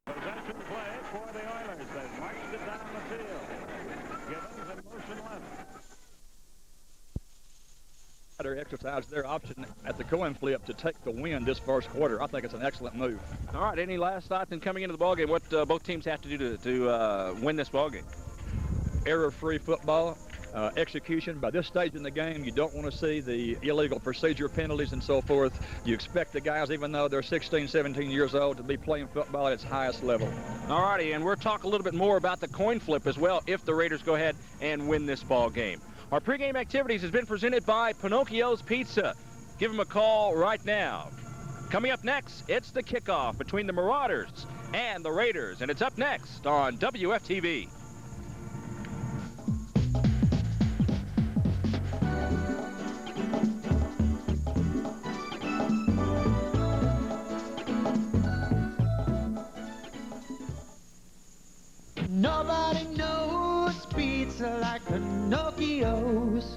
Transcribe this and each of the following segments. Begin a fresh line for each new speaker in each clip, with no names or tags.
Possession play for the Oilers. They've marched it down the field. Gibbons in motion left.
Exercise their option at the coin flip to take the win this first quarter. I think it's an excellent move.
All right, any last thoughts in coming into the ballgame? What both teams have to do to win this ballgame?
Error-free football, execution. By this stage in the game, you don't want to see the illegal procedure penalties and so forth. You expect the guys, even though they're 16, 17 years old, to be playing football at its highest level.
All righty, and we'll talk a little bit more about the coin flip as well if the Raiders go ahead and win this ball game. Our pregame activities has been presented by Pinocchio's Pizza. Give them a call right now. Coming up next, it's the kickoff between the Marauders and the Raiders, and it's up next on WFTV.
Nobody knows pizza like Pinocchio's.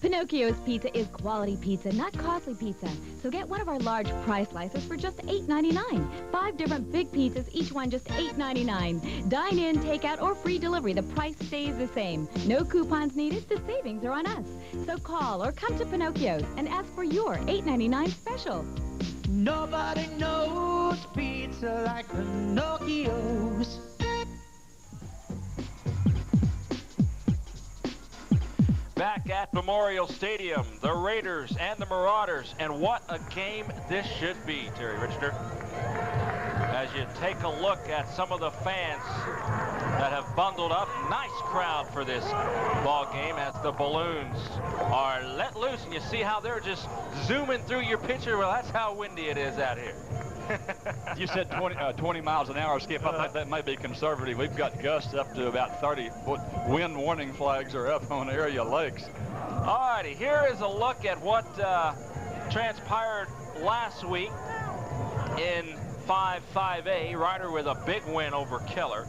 Pinocchio's Pizza is quality pizza, not costly pizza. So get one of our large price slices for just $8.99. 5 different big pizzas, each one just $8.99. Dine in, takeout, or free delivery. The price stays the same. No coupons needed. The savings are on us. So call or come to Pinocchio's and ask for your $8.99 special.
Nobody knows pizza like Pinocchio's.
Back at Memorial Stadium, the Raiders and the Marauders, and what a game this should be, Terry Richter. As you take a look at some of the fans that have bundled up, nice crowd for this ball game as the balloons are let loose, and you see how they're just zooming through your picture. Well, that's how windy it is out here.
You said 20 miles an hour, Skip. I think that may be conservative. We've got gusts up to about 30. Wind warning flags are up on area lakes.
All righty, here is a look at what transpired last week in 5-5A. Ryder with a big win over Keller.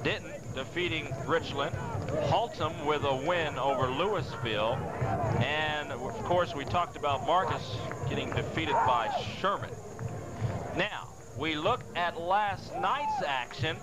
Denton defeating Richland. Haltom with a win over Louisville. And, of course, we talked about Marcus getting defeated by Sherman. Now, we look at last night's action,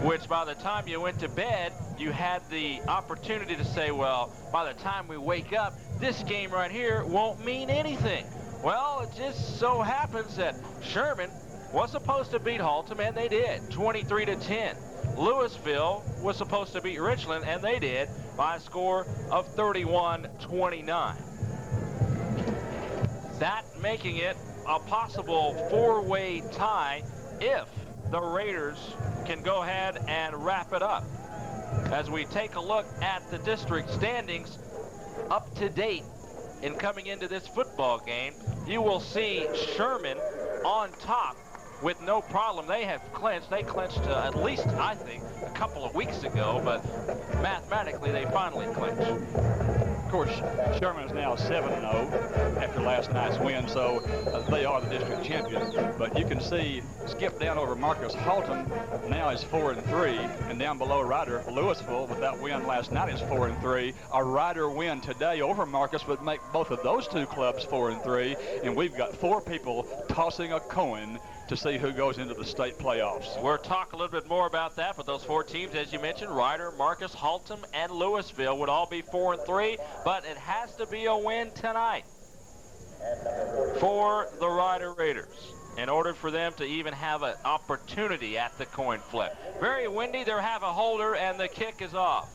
which by the time you went to bed, you had the opportunity to say, well, by the time we wake up, this game right here won't mean anything. Well, it just so happens that Sherman was supposed to beat Haltom, and they did, 23-10. Louisville was supposed to beat Richland, and they did, by a score of 31-29. That making it a possible four-way tie if the Raiders can go ahead and wrap it up. As we take a look at the district standings up to date in coming into this football game, you will see Sherman on top with no problem. They have clinched. They clinched at least, I think, a couple of weeks ago, but mathematically they finally clinched.
Of course, Sherman is now 7-0 after last night's win, so they are the district champion. But you can see, skip down over Marcus, Haltom now is 4-3, and down below Ryder, Louisville, with that win last night, is 4-3. A Ryder win today over Marcus would make both of those two clubs 4-3, and we've got 4 people tossing a coin to see who goes into the state playoffs.
We'll talk a little bit more about that, but those 4 teams, as you mentioned, Ryder, Marcus, Haltom, and Louisville would all be 4-3, but it has to be a win tonight for the Ryder Raiders in order for them to even have an opportunity at the coin flip. Very windy, they have a holder, and the kick is off.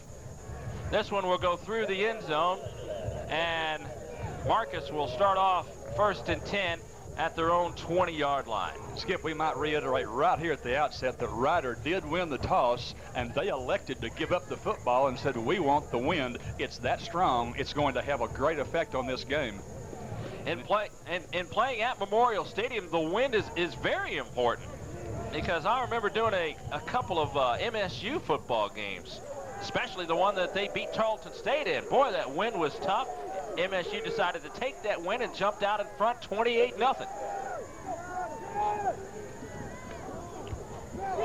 This one will go through the end zone, and Marcus will start off 1st and 10 at their own 20-yard line.
Skip, we might reiterate right here at the outset that Ryder did win the toss, and they elected to give up the football and said, we want the wind. It's that strong. It's going to have a great effect on this game.
In playing at Memorial Stadium, the wind is very important, because I remember doing a couple of MSU football games, especially the one that they beat Tarleton State in. Boy, that wind was tough. MSU decided to take that win and jumped out in front 28-0.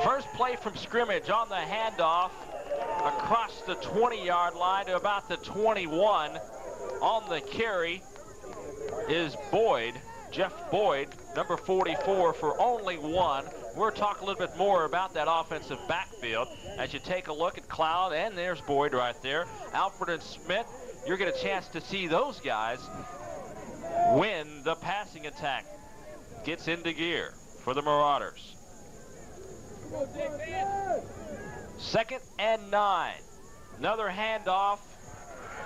First play from scrimmage on the handoff across the 20-yard line to about the 21. On the carry is Boyd, Jeff Boyd, number 44, for only 1. We'll talk a little bit more about that offensive backfield as you take a look at Cloud, and there's Boyd right there. Alfred and Smith, you're getting a chance to see those guys when the passing attack gets into gear for the Marauders. 2nd and 9. Another handoff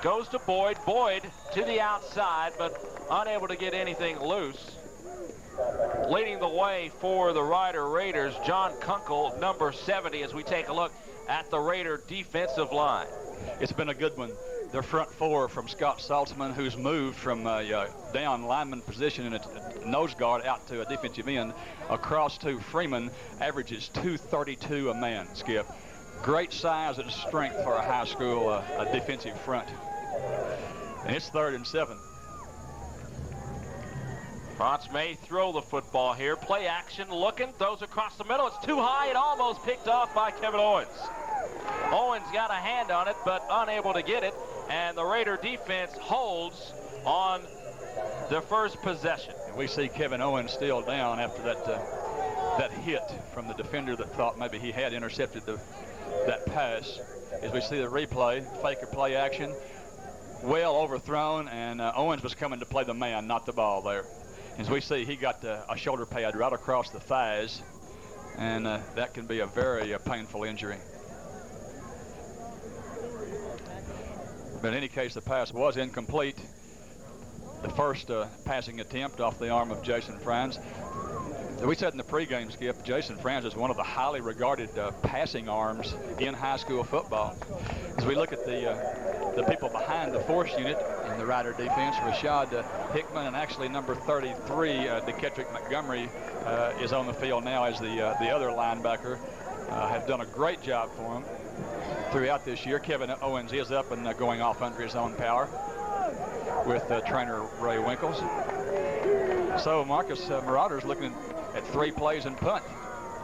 goes to Boyd. Boyd to the outside, but unable to get anything loose. Leading the way for the Rider Raiders, John Kunkel, number 70, as we take a look at the Raider defensive line.
It's been a good one. Their front 4 from Scott Saltzman, who's moved from a down lineman position in a nose guard out to a defensive end, across to Freeman, averages 232 a man, Skip. Great size and strength for a high school a defensive front. And it's 3rd and 7.
Franz may throw the football here. Play action, looking, throws across the middle. It's too high, it almost picked off by Kevin Owens. Owens got a hand on it, but unable to get it. And the Raider defense holds on the first possession.
And we see Kevin Owens still down after that hit from the defender that thought maybe he had intercepted that pass. As we see the replay, faker play action, well overthrown, and Owens was coming to play the man, not the ball there. As we see, he got a shoulder pad right across the thighs, and that can be a very painful injury. But in any case, the pass was incomplete. The first passing attempt off the arm of Jason Franz. We said in the pregame, Skip, Jason Franz is one of the highly regarded passing arms in high school football. As we look at the people behind the force unit in the Rider defense, Rashad Hickman, and actually number 33, DeKettrick Montgomery, is on the field now as the other linebacker. Have done a great job for him throughout this year. Kevin Owens is up and going off under his own power with trainer Ray Winkles. So Marcus Marauders looking at 3 plays and punt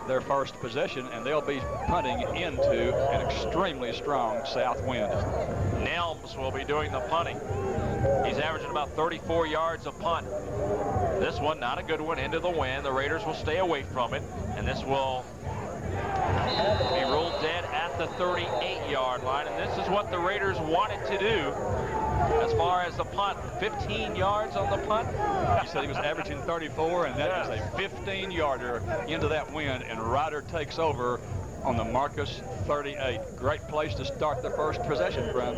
their first possession, and they'll be punting into an extremely strong south wind.
Nelms will be doing the punting. He's averaging about 34 yards a punt. This one, not a good one, into the wind. The Raiders will stay away from it, and this will be ruled dead at the 38-yard line, and this is what the Raiders wanted to do. As far as the punt, 15 yards on the punt.
He said he was averaging 34, and that is a 15-yarder into that wind, and Rider takes over on the Marcus 38. Great place to start the first possession, Brown.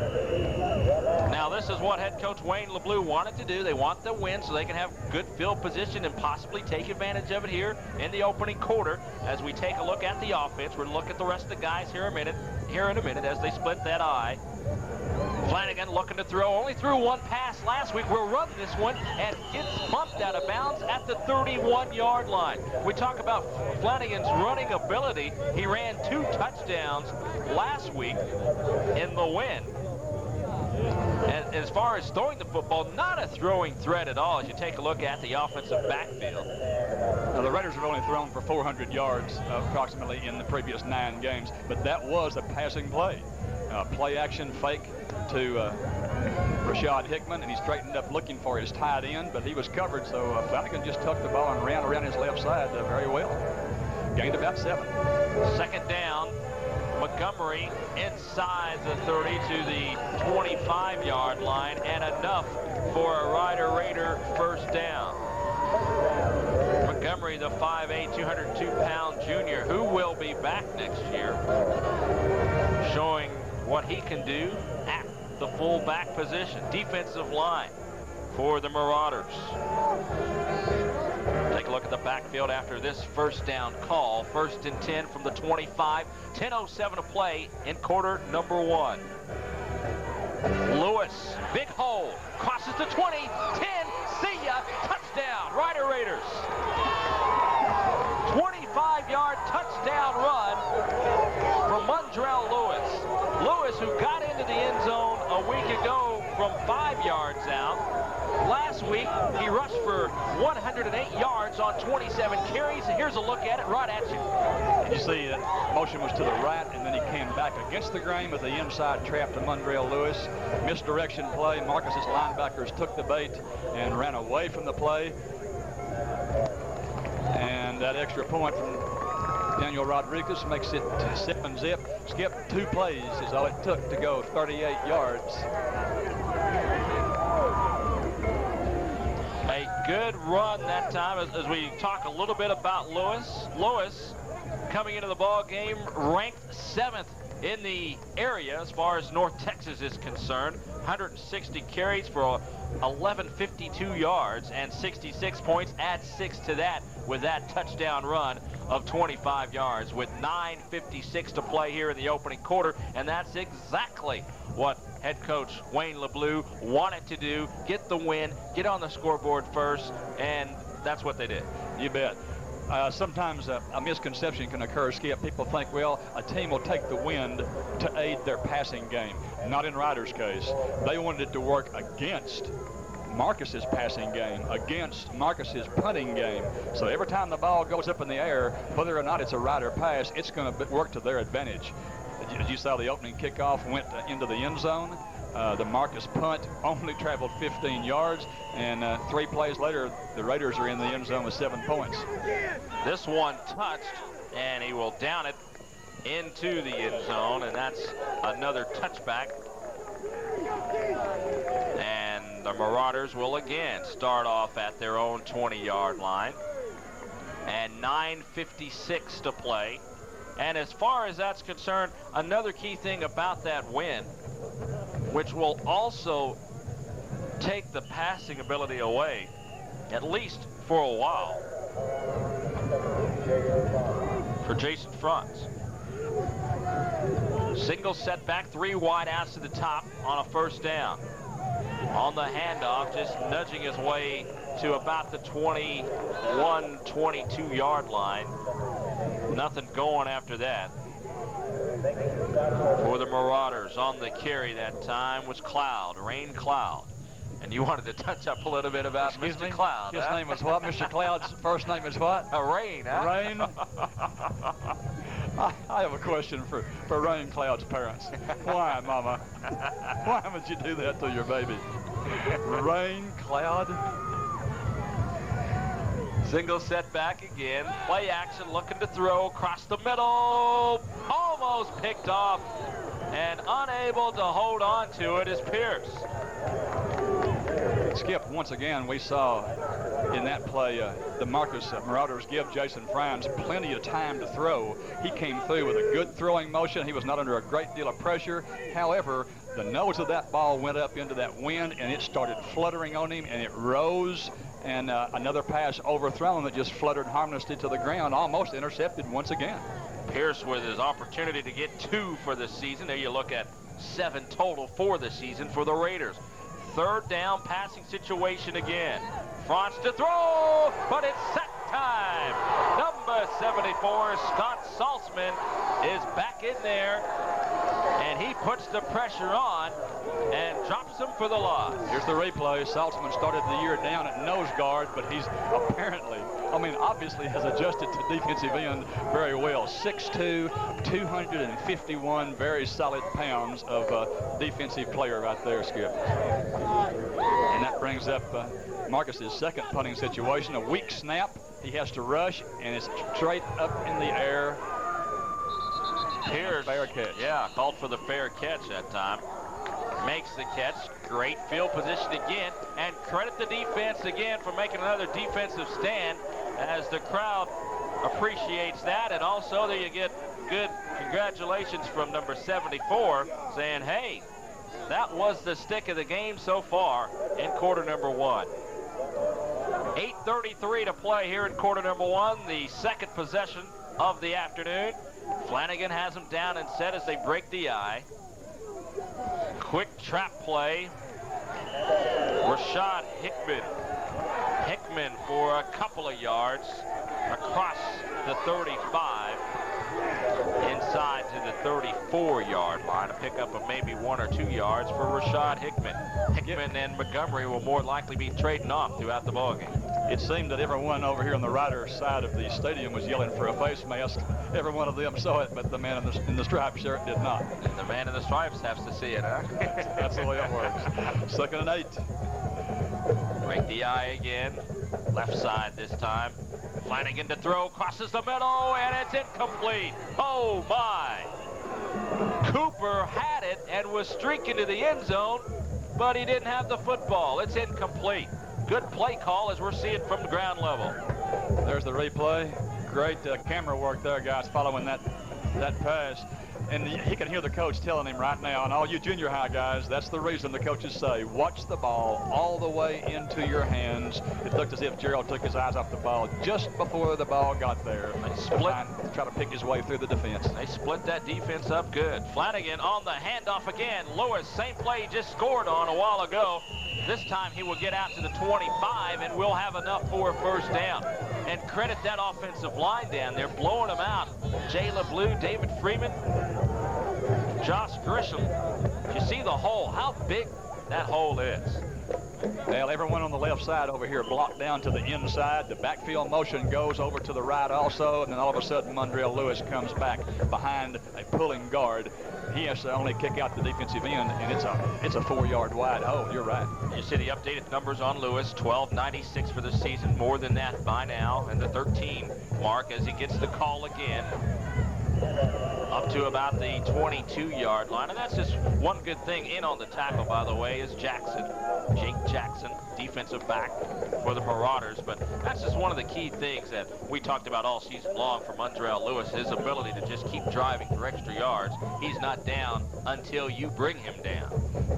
Now, this is what head coach Wayne LeBleu wanted to do. They want the win so they can have good field position and possibly take advantage of it here in the opening quarter. As we take a look at the offense, we're looking at the rest of the guys here in a minute as they split that eye. Flanagan looking to throw, only threw 1 pass last week. We'll run this one, and gets bumped out of bounds at the 31-yard line. We talk about Flanagan's running ability. He ran 2 touchdowns last week in the win. And as far as throwing the football, not a throwing threat at all as you take a look at the offensive backfield.
Now, the Raiders have only thrown for 400 yards approximately in the previous 9 games, but that was a passing play. Play action fake to Rashad Hickman, and he straightened up looking for his tight end, but he was covered, so Flanagan just tucked the ball and ran around his left side very well. Gained about 7.
2nd down. Montgomery inside the 30 to the 25-yard line, and enough for a Rider Raider first down. Montgomery, the 5'8", 202-pound junior, who will be back next year, showing what he can do at the fullback position. Defensive line for the Marauders. Take a look at the backfield after this first down call. 1st and 10 from the 25. 10:07 to play in quarter number 1. Lewis, big hole, crosses the 20, 10, see ya, touchdown, Rider Raiders. 25-yard touchdown run from Mundrell Lewis. Lewis, who got into the end zone a week ago from 5 yards out. Last week, he rushed for 108 yards on 27 carries. Here's a look at it right at you.
And you see that motion was to the right, and then he came back against the grain with the inside trap to Mundrell Lewis. Misdirection play. Marcus's linebackers took the bait and ran away from the play. And that extra point from Daniel Rodriguez makes it 7-zip. Skip, 2 plays is all it took to go 38 yards.
A good run that time as we talk a little bit about Lewis. Lewis coming into the ball game ranked 7th in the area as far as North Texas is concerned. 160 carries for 1152 yards and 66 points. Add 6 to that with that touchdown run of 25 yards with 9:56 to play here in the opening quarter. And that's exactly what head coach Wayne LeBleu wanted to do. Get the win, get on the scoreboard first, and that's what they did.
You bet. Sometimes a misconception can occur, Skip. People think, well, a team will take the wind to aid their passing game. Not in Rider's case. They wanted it to work against Marcus's passing game, against Marcus's punting game. So every time the ball goes up in the air, whether or not it's a Rider pass, it's going to work to their advantage. As you saw, the opening kickoff went into the end zone. The Marcus punt only traveled 15 yards, and 3 plays later, the Raiders are in the end zone with 7 points.
This one touched, and he will down it into the end zone, and that's another touchback. And the Marauders will again start off at their own 20-yard line. And 9:56 to play. And as far as that's concerned, another key thing about that win, which will also take the passing ability away, at least for a while, for Jason Franz. Single setback, 3 wide outs to the top on a first down. On the handoff, just nudging his way to about the 21, 22-yard line. Nothing going after that. For the Marauders, on the carry that time was Cloud, Rain Cloud. And you wanted to touch up a little bit about Mr. Cloud.
His name was what? Mr. Cloud's first name is what?
Rain, huh?
Rain? I have a question for Rain Cloud's parents. Why, Mama? Why would you do that to your baby? Rain Cloud?
Single setback again. Play action, looking to throw across the middle. Almost picked off, and unable to hold on to it is Pierce.
Skip, once again, we saw in that play the Marcus Marauders give Jason Franz plenty of time to throw. He came through with a good throwing motion. He was not under a great deal of pressure. However, the nose of that ball went up into that wind, and it started fluttering on him, and it rose. And another pass overthrown that just fluttered harmlessly to the ground, almost intercepted once again.
Pierce with his opportunity to get 2 for the season. There you look at 7 total for the season for the Raiders. Third down passing situation again. Franz to throw, but it's sack time. Number 74, Scott Saltzman, is back in there, and he puts the pressure on and drops him for the loss.
Here's the replay. Saltzman started the year down at nose guard, but he's apparently, obviously has adjusted to defensive end very well. 6'2", 251 very solid pounds of defensive player right there, Skip. And that brings up Marcus's second punting situation. A weak snap. He has to rush, and it's straight up in the air.
Pierce,
fair catch.
Yeah, called for the fair catch that time. Makes the catch. Great field position again, and credit the defense again for making another defensive stand as the crowd appreciates that. And also there you get good congratulations from number 74 saying, hey, that was the stick of the game so far in quarter number 1. 8:33 to play here in quarter number 1, the second possession of the afternoon. Flanagan has them down and set as they break the eye. Quick trap play. Rashad Hickman. Hickman for a couple of yards across the 35 inside to the 34-yard line. A pickup of maybe 1 or 2 yards for Rashad Hickman. Hickman and Montgomery will more likely be trading off throughout the ballgame.
It seemed that everyone over here on the Rider side of the stadium was yelling for a face mask. Every one of them saw it, but the man in the striped shirt did not.
And the man in the stripes has to see it, huh?
That's the way it works. 2nd and 8.
Break the eye again. Left side this time. Flanagan to throw, crosses the middle, and it's incomplete. Oh, my. Cooper had it and was streaking to the end zone, but he didn't have the football. It's incomplete. Good play call as we're seeing from the ground level.
There's the replay. Great camera work there, guys, following that pass. And he can hear the coach telling him right now, and all you junior high guys, that's the reason the coaches say, watch the ball all the way into your hands. It looked as if Gerald took his eyes off the ball just before the ball got there.
They split.
Try to pick his way through the defense.
They split that defense up good. Flanagan on the handoff again. Lewis, same play he just scored on a while ago. This time he will get out to the 25 and we'll have enough for a first down. And credit that offensive line down there, blowing them out. Jay LeBlue, David Freeman, Josh Grisham. You see the hole, how big that hole is.
Well, everyone on the left side over here blocked down to the inside. The backfield motion goes over to the right also, and then all of a sudden Mondrell Lewis comes back behind a pulling guard. He has to only kick out the defensive end, and it's a 4-yard wide hole. You're right.
You see the updated numbers on Lewis, 1296 for the season, more than that by now, and the 13 mark as he gets the call again. Up to about the 22-yard line, and that's just one good thing in on the tackle, by the way, is Jackson. Jake Jackson, defensive back for the Marauders, but that's just one of the key things that we talked about all season long for Mondrell Lewis, his ability to just keep driving for extra yards. He's not down until you bring him down.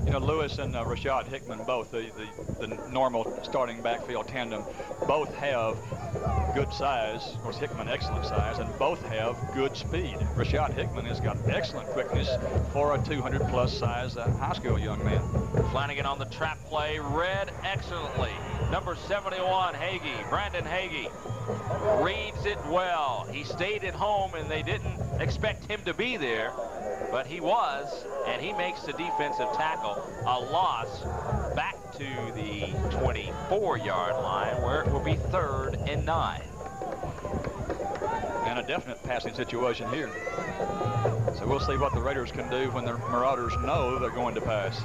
You know, Lewis and Rashad Hickman, both the normal starting backfield tandem, both have good size. Of course, Hickman excellent size, and both have good speed. Rashad Hickman has got excellent quickness for a 200-plus size high school young man.
Flanagan on the trap play, read excellently. Number 71, Hagee, Brandon Hagee, reads it well. He stayed at home, and they didn't expect him to be there, but he was, and he makes the defensive tackle a loss back to the 24-yard line, where it will be 3rd and 9.
And a definite passing situation here. So we'll see what the Raiders can do when the Marauders know they're going to pass.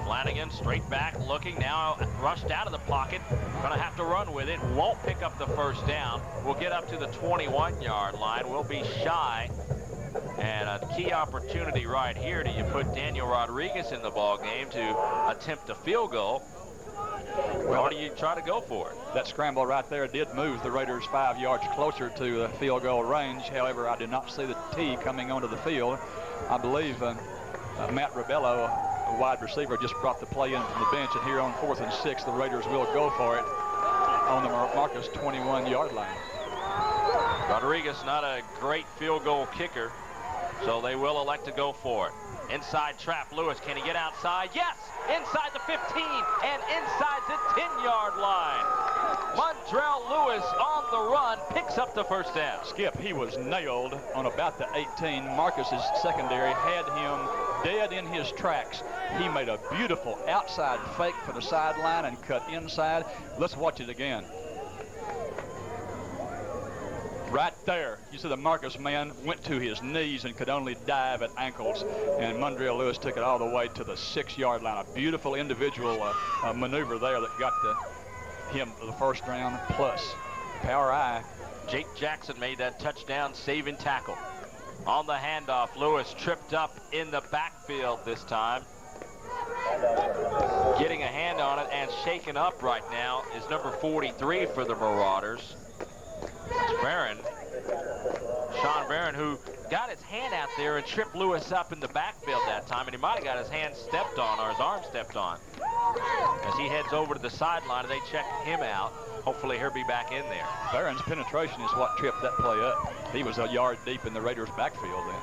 Flanagan straight back looking, now rushed out of the pocket, gonna have to run with it, won't pick up the first down. We'll get up to the 21-yard line. We'll be shy, and a key opportunity right here. Do you put Daniel Rodriguez in the ball game to attempt a field goal? Well, or do you try to go for it?
That scramble right there did move the Raiders 5 yards closer to the field goal range. However, I did not see the T coming onto the field. I believe Matt Rebello, a wide receiver, just brought the play in from the bench, and here on 4th and 6, the Raiders will go for it on the Marcus 21-yard line.
Rodriguez not a great field goal kicker, so they will elect to go for it. Inside trap, Lewis, can he get outside? Yes! Inside the 15 and inside the 10-yard line. Mondrell Lewis on the run picks up the first down.
Skip, he was nailed on about the 18. Marcus's secondary had him dead in his tracks. He made a beautiful outside fake for the sideline and cut inside. Let's watch it again. Right there, you see the Marcus man went to his knees and could only dive at ankles, and Mondrell Lewis took it all the way to the 6-yard line. A beautiful individual maneuver there that got him the first round plus. Power eye.
Jake Jackson made that touchdown saving tackle. On the handoff, Lewis tripped up in the backfield this time. Getting a hand on it and shaken up right now is number 43 for the Marauders. It's Barron, Sean Barron, who got his hand out there and tripped Lewis up in the backfield that time, and he might have got his hand stepped on or his arm stepped on. As he heads over to the sideline, and they check him out. Hopefully he'll be back in there.
Barron's penetration is what tripped that play up. He was a yard deep in the Raiders' backfield then.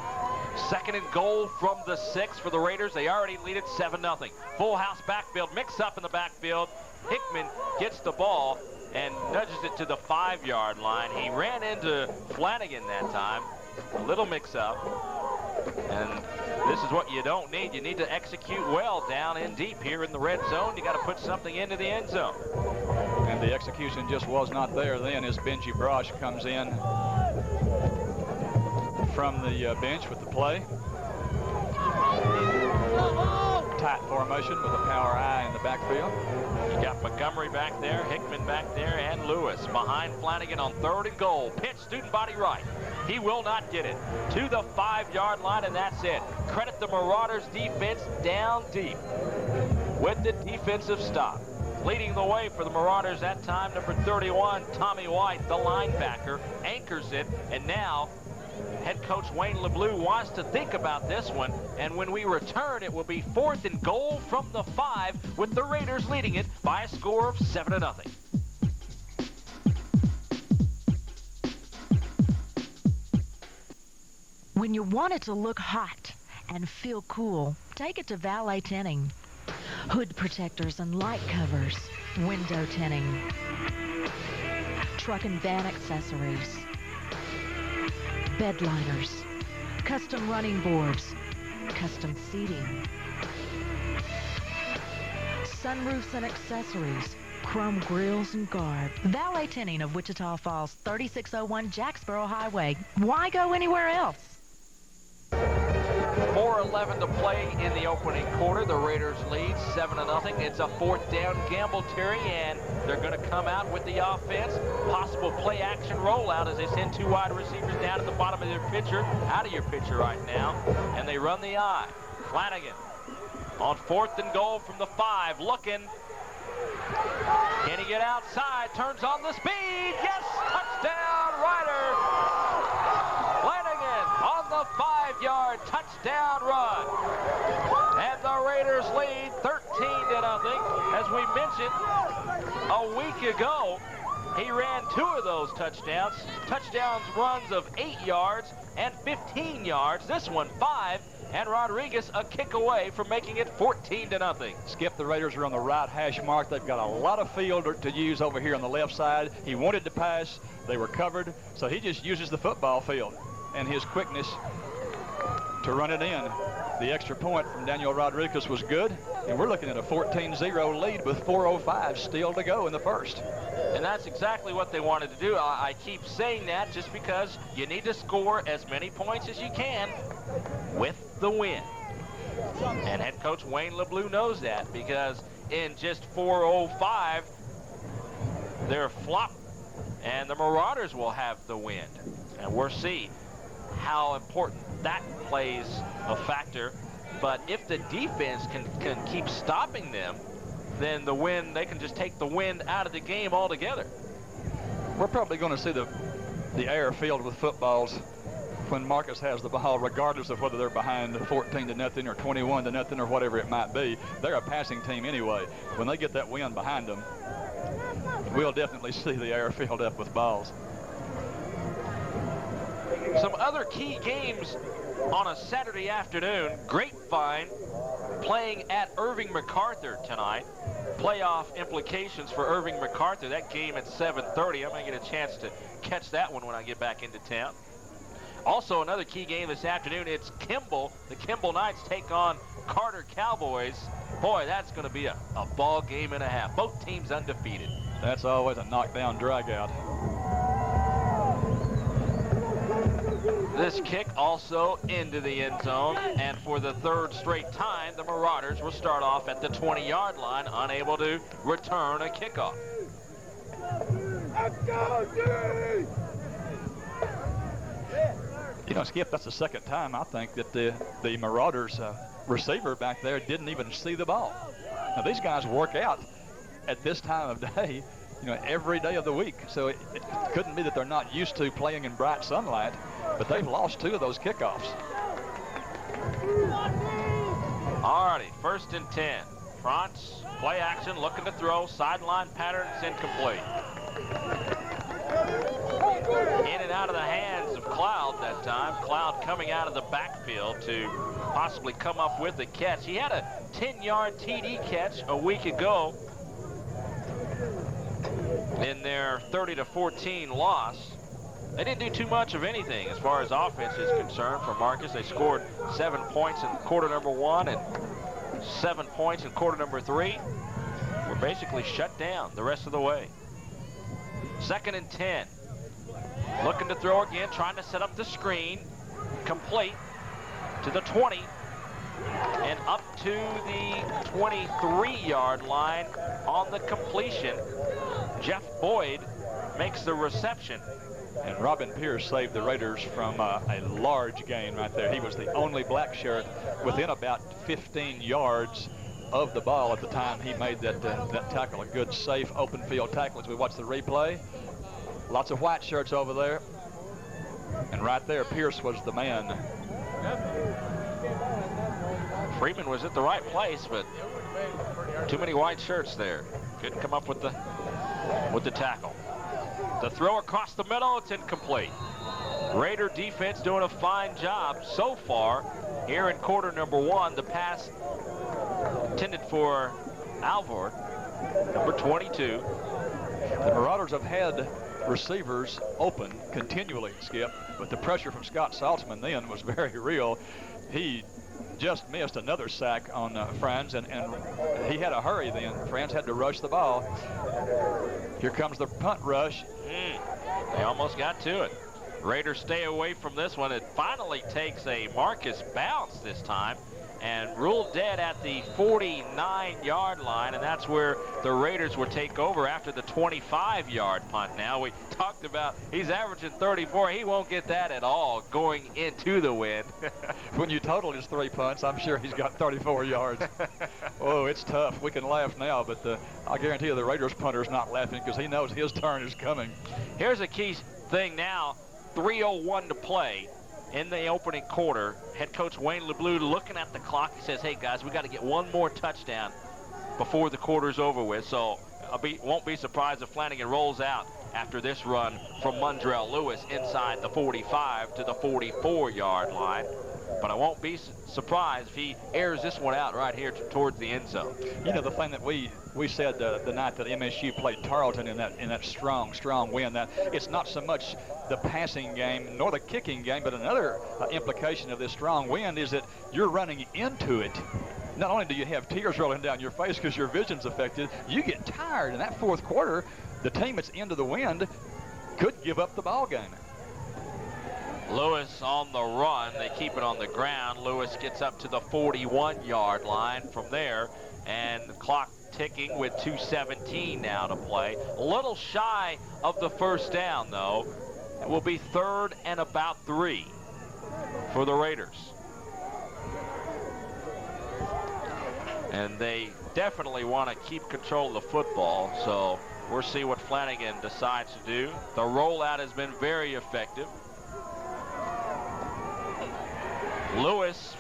2nd and goal from the 6 for the Raiders. They already lead it 7-0. Full house backfield, mix up in the backfield. Hickman gets the ball and nudges it to the 5-yard line. He ran into Flanagan that time. A little mix-up. And this is what you don't need. You need to execute well down in deep here in the red zone. You got to put something into the end zone.
And the execution just was not there then as Benji Brosh comes in from the bench with the play. tight formation with a power I in the backfield.
You got Montgomery back there, Hickman back there, and Lewis behind Flanagan on 3rd and goal. Pitch, student body right. He will not get it to the 5-yard line, and that's it. Credit the Marauders defense down deep with the defensive stop. Leading the way for the Marauders that time, number 31, Tommy White, the linebacker, anchors it, and now head coach Wayne LeBlue wants to think about this one, and when we return, it will be 4th and goal from the 5, with the Raiders leading it by a score of 7-0.
When you want it to look hot and feel cool, take it to Valet Tinting. Hood protectors and light covers, window tinting, truck and van accessories, bed liners, custom running boards, custom seating, sunroofs and accessories, chrome grills and guard. Valet Tinting of Wichita Falls, 3601 Jacksboro Highway. Why go anywhere else?
4:11 to play in the opening quarter. The Raiders lead 7-0. It's a 4th down gamble, Terry, and they're going to come out with the offense. Possible play action rollout as they send 2 wide receivers down at the bottom of their pitcher, out of your pitcher right now, and they run the I. Flanagan on 4th and goal from the 5, looking. Can he get outside? Turns on the speed. Yes, touchdown, Ryder. Flanagan on the 5-yard touchdown run. And the Raiders lead 13-0. As we mentioned a week ago, he ran 2 of those touchdowns. Touchdowns runs of 8 yards and 15 yards. This one 5. And Rodriguez a kick away from making it 14-0.
Skip, the Raiders are on the right hash mark. They've got a lot of field to use over here on the left side. He wanted to pass. They were covered. So he just uses the football field and his quickness to run it in. The extra point from Daniel Rodriguez was good. And we're looking at a 14-0 lead with 4:05 still to go in the first.
And that's exactly what they wanted to do. I keep saying that just because you need to score as many points as you can with the win. And head coach Wayne LeBlue knows that, because in just 4:05, they're flopped, and the Marauders will have the win. And we'll see how important that plays a factor. But if the defense can keep stopping them, then the win, they can just take the wind out of the game altogether.
We're probably going to see the air filled with footballs when Marcus has the ball, regardless of whether they're behind 14-0 or 21-0 or whatever it might be. They're a passing team anyway. When they get that wind behind them, we'll definitely see the air filled up with balls.
Some other key games on a Saturday afternoon. Grapevine playing at Irving MacArthur tonight. Playoff implications for Irving MacArthur. That game at 7:30. I'm going to get a chance to catch that one when I get back into town. Also, another key game this afternoon, it's Kimball. The Kimball Knights take on Carter Cowboys. Boy, that's going to be a ball game and a half. Both teams undefeated.
That's always a knockdown drag-out.
This kick also into the end zone, and for the 3rd straight time, the Marauders will start off at the 20-yard line, unable to return a kickoff.
Let's go, G!
You know, Skip, that's the second time I think that the Marauders receiver back there didn't even see the ball. Now, these guys work out at this time of day, you know, every day of the week. So it couldn't be that they're not used to playing in bright sunlight, but they've lost 2 of those kickoffs.
All righty, 1st and 10. France, play action, looking to throw, sideline pattern, it's incomplete. In and out of the hands of Cloud that time. Cloud coming out of the backfield to possibly come up with the catch. He had a 10-yard TD catch a week ago in their 30-14 loss. They didn't do too much of anything as far as offense is concerned for Marcus. They scored 7 points in quarter number 1 and 7 points in quarter number 3. We're basically shut down the rest of the way. 2nd and 10. Looking to throw again, trying to set up the screen. Complete to the 20. and up to the 23-yard line on the completion. Jeff Boyd makes the reception.
And Robin Pierce saved the Raiders from a large gain right there. He was the only black shirt within about 15 yards of the ball at the time he made that tackle. A good, safe, open field tackle as we watch the replay. Lots of white shirts over there. And right there, Pierce was the man.
Freeman was at the right place, but too many white shirts there. Couldn't come up with the tackle. The throw across the middle, it's incomplete. Raider defense doing a fine job so far here in quarter number 1. The pass intended for Alvord, number 22.
The Marauders have had receivers open continually, Skip, but the pressure from Scott Saltzman then was very real. He just missed another sack on Franz, and he had a hurry then. Franz had to rush the ball. Here comes the punt rush.
They almost got to it. Raiders stay away from this one. It finally takes a Marcus bounce this time and ruled dead at the 49-yard line, and that's where the Raiders will take over after the 25-yard punt. Now, we talked about he's averaging 34. He won't get that at all going into the wind.
When you total his 3 punts, I'm sure he's got 34 yards. Oh, it's tough. We can laugh now, but I guarantee you the Raiders punter's not laughing because he knows his turn is coming.
Here's a key thing now. 3:01 to play in the opening quarter. Head coach Wayne LeBleu looking at the clock. He says, hey, guys, we got to get one more touchdown before the quarter's over with. So won't be surprised if Flanagan rolls out after this run from Mondrell Lewis inside the 45 to the 44-yard line. But I won't be surprised if he airs this one out right here towards the end zone.
You know, the thing that we said the night that MSU played Tarleton in that strong win, that it's not so much the passing game nor the kicking game, but another implication of this strong win is that you're running into it. Not only do you have tears rolling down your face because your vision's affected, you get tired. In that fourth quarter, the team that's into the wind could give up the ball game.
Lewis on the run. They keep it on the ground. Lewis gets up to the 41-yard line from there, and the clock ticking with 2:17 now to play. A little shy of the first down, though. It will be 3rd and about 3 for the Raiders. And they definitely want to keep control of the football, so we'll see what Flanagan decides to do. The rollout has been very effective. Lewis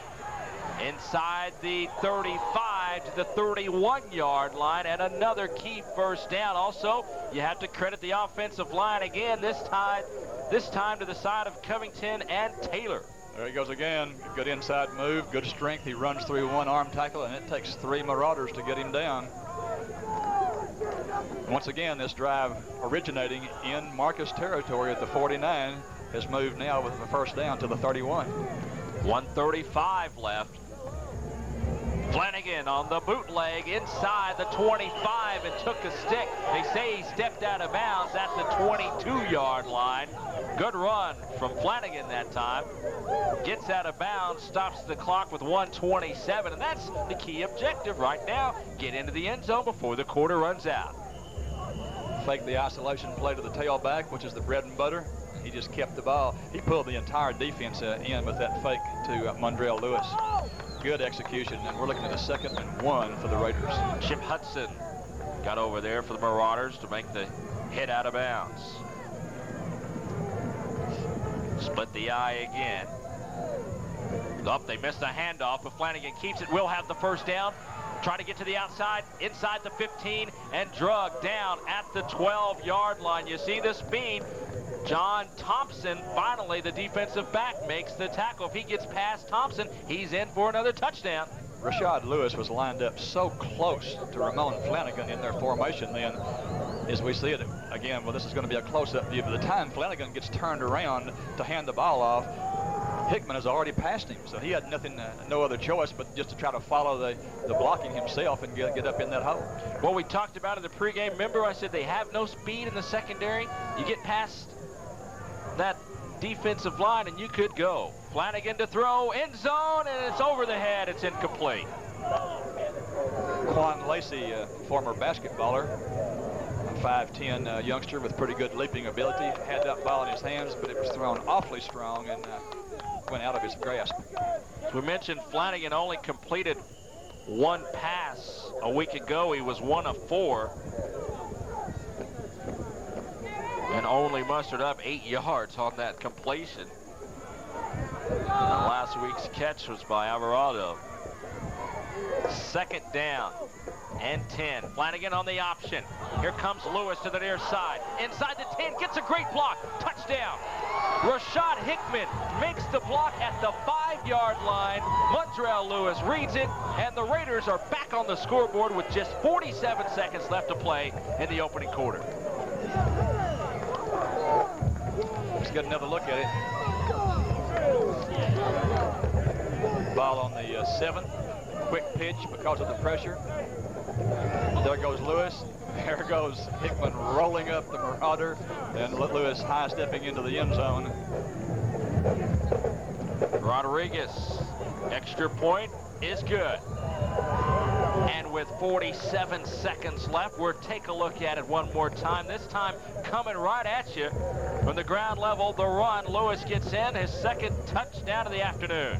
inside the 35 to the 31-yard line, and another key first down. Also, you have to credit the offensive line again, this time to the side of Covington and Taylor.
There he goes again. Good inside move, good strength. He runs through one arm tackle, and it takes 3 Marauders to get him down. Once again, this drive originating in Marcus territory at the 49 has moved now with the first down to the 31.
1:35 left. Flanagan on the bootleg inside the 25 and took a stick. They say he stepped out of bounds at the 22-yard line. Good run from Flanagan that time. Gets out of bounds, stops the clock with 1:27, and that's the key objective right now. Get into the end zone before the quarter runs out.
Fake the isolation play to the tailback, which is the bread and butter. He just kept the ball. He pulled the entire defense in with that fake to Mondrell Lewis. Good execution, and we're looking at a 2nd and 1 for the Raiders.
Chip Hudson got over there for the Marauders to make the hit out of bounds. Split the eye again. Up, they missed a handoff, but Flanagan keeps it. Will have the first down. Try to get to the outside, inside the 15, and drug down at the 12-yard line. You see the speed. John Thompson, finally, the defensive back, makes the tackle. If he gets past Thompson, he's in for another touchdown.
Rashad Lewis was lined up so close to Ramon Flanagan in their formation then. As we see it again, well, this is going to be a close-up view. By the time Flanagan gets turned around to hand the ball off, Hickman has already passed him, so he had no other choice but just to try to follow the blocking himself and get up in that hole.
Well, we talked about in the pregame. Remember I said they have no speed in the secondary? You get past that defensive line, and you could go. Flanagan to throw, end zone, and it's over the head. It's incomplete.
Quan Lacey, former basketballer, a 5'10" youngster with pretty good leaping ability, had that ball in his hands, but it was thrown awfully strong and went out of his grasp.
As we mentioned, Flanagan only completed one pass a week ago. He was 1 of 4 and only mustered up 8 yards on that completion. Last week's catch was by Alvarado. 2nd down and 10. Flanagan on the option. Here comes Lewis to the near side. Inside the 10, gets a great block. Touchdown. Rashad Hickman makes the block at the 5-yard line. Montreal Lewis reads it, and the Raiders are back on the scoreboard with just 47 seconds left to play in the opening quarter.
Let's get another look at it. Ball on the 7. Quick pitch because of the pressure. There goes Lewis. There goes Hickman rolling up the Marauder, and Lewis high-stepping into the end zone.
Rodriguez, extra point is good. And with 47 seconds left, we'll take a look at it one more time. This time coming right at you from the ground level, the run. Lewis gets in, his 2nd touchdown of the afternoon.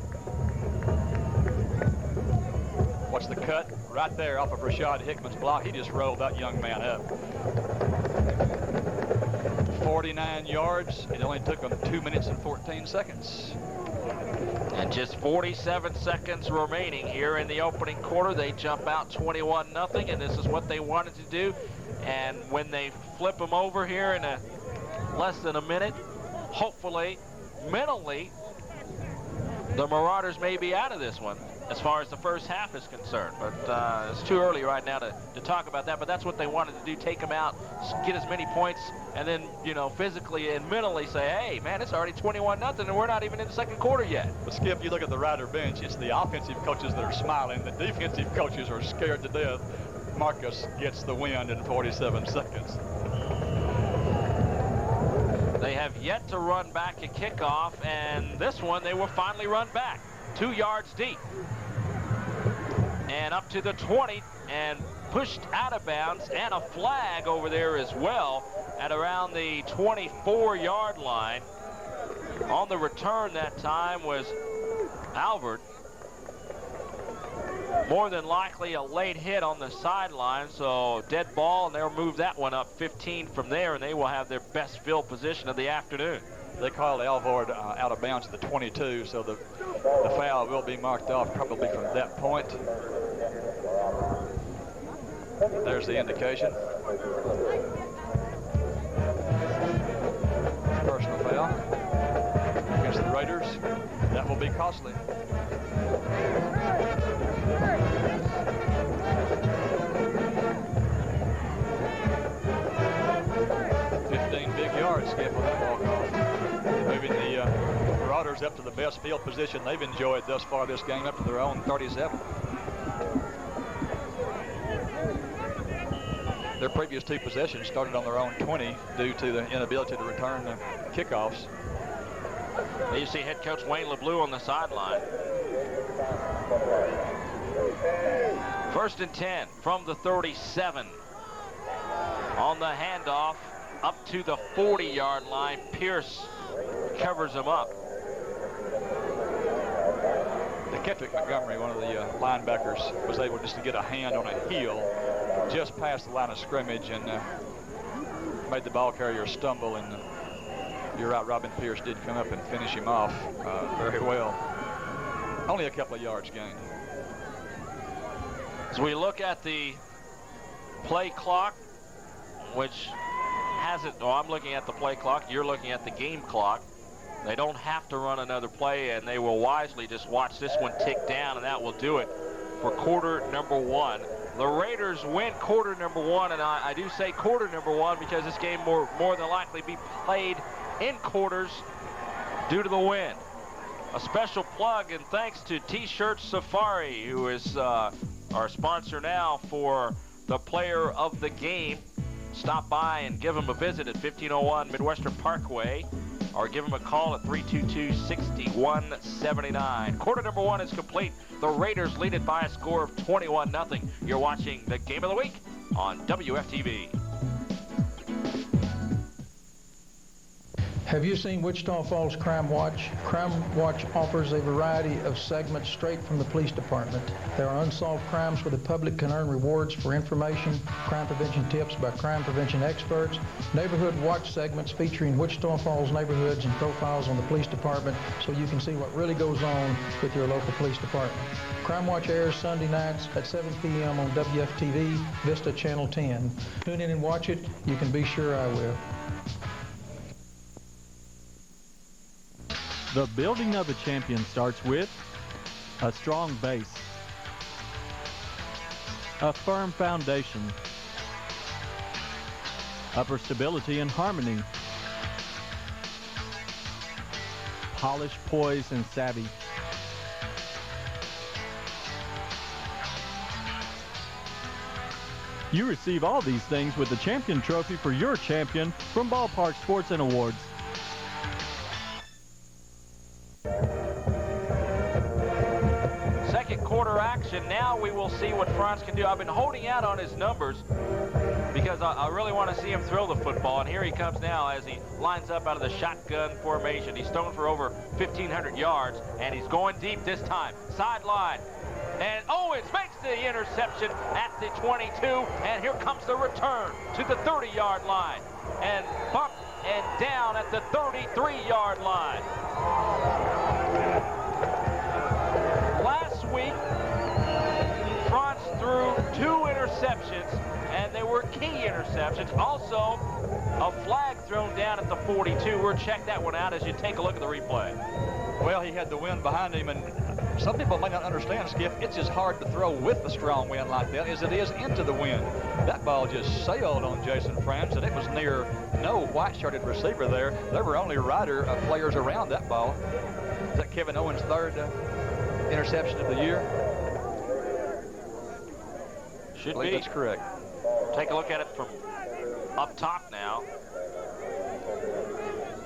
Watch the cut right there off of Rashad Hickman's block. He just rolled that young man up. 49 yards. It only took them 2 minutes and 14 seconds.
And just 47 seconds remaining here in the opening quarter. They jump out 21-0, and this is what they wanted to do. And when they flip them over here in less than a minute, hopefully, mentally, the Marauders may be out of this one as far as the first half is concerned. But it's too early right now to talk about that. But that's what they wanted to do, take them out, get as many points, and then, you know, physically and mentally say, hey, man, it's already 21-0, and we're not even in the second quarter yet.
But, Skip, you look at the Rider bench, it's the offensive coaches that are smiling. The defensive coaches are scared to death. Marcus gets the win in 47 seconds.
They have yet to run back a kickoff, and this one they will finally run back 2 yards deep and up to the 20 and pushed out of bounds, and a flag over there as well at around the 24-yard line. On the return that time was Albert. More than likely a late hit on the sideline, so dead ball, and they'll move that one up 15 from there, and they will have their best field position of the afternoon.
They called Alvord out of bounds at the 22, so the foul will be marked off probably from that point. There's the indication. Personal foul against the Raiders. That will be costly. Big yards, Skip, on that walk-off. Moving the Marauders up to the best field position they've enjoyed thus far this game, up to their own 37. Their previous 2 possessions started on their own 20 due to the inability to return the kickoffs.
You see head coach Wayne LeBleu on the sideline. 1st and 10 from the 37. On the handoff, up to the 40-yard line. Pierce covers him up.
Kendrick Montgomery, one of the linebackers, was able just to get a hand on a heel just past the line of scrimmage and made the ball carrier stumble. And you're right, Robin Pierce did come up and finish him off very well. Only a couple of yards gained.
As we look at the play clock, which hasn't, I'm looking at the play clock, you're looking at the game clock. They don't have to run another play, and they will wisely just watch this one tick down, and that will do it for quarter number 1. The Raiders win quarter number 1, and I do say quarter number 1 because this game more than likely be played in quarters due to the win. A special plug and thanks to T-Shirt Safari, who is our sponsor now for the player of the game. Stop by and give them a visit at 1501 Midwestern Parkway or give them a call at 322-6179. Quarter number 1 is complete. The Raiders lead it by a score of 21-0. You're watching the Game of the Week on WFTV.
Have you seen Wichita Falls Crime Watch? Crime Watch offers a variety of segments straight from the police department. There are unsolved crimes where the public can earn rewards for information, crime prevention tips by crime prevention experts, neighborhood watch segments featuring Wichita Falls neighborhoods and profiles on the police department so you can see what really goes on with your local police department. Crime Watch airs Sunday nights at 7 p.m. on WFTV, Vista Channel 10. Tune in and watch it. You can be sure I will.
The building of a champion starts with a strong base, a firm foundation, upper stability and harmony, polish, poise, and savvy. You receive all these things with the champion trophy for your champion from Ballpark Sports and Awards.
Second quarter action. Now we will see what Franz can do. I've been holding out on his numbers because I really want to see him throw the football. And here he comes now as he lines up out of the shotgun formation. He's thrown for over 1,500 yards, and he's going deep this time. Sideline. And Owens makes the interception at the 22. And here comes the return to the 30-yard line. And bumped and down at the 33-yard line. Last week, Franz threw 2 interceptions, and they were key interceptions. Also, a flag thrown down at the 42. We'll check that one out as you take a look at the replay.
Well, he had the wind behind him, and some people may not understand, Skip, it's as hard to throw with the strong wind like that as it is into the wind. That ball just sailed on Jason Franz, and it was near no white-shirted receiver there. There were only Rider players around that ball. Is that Kevin Owens' third interception of the year?
Should be.
That's correct.
Take a look at it from up top now.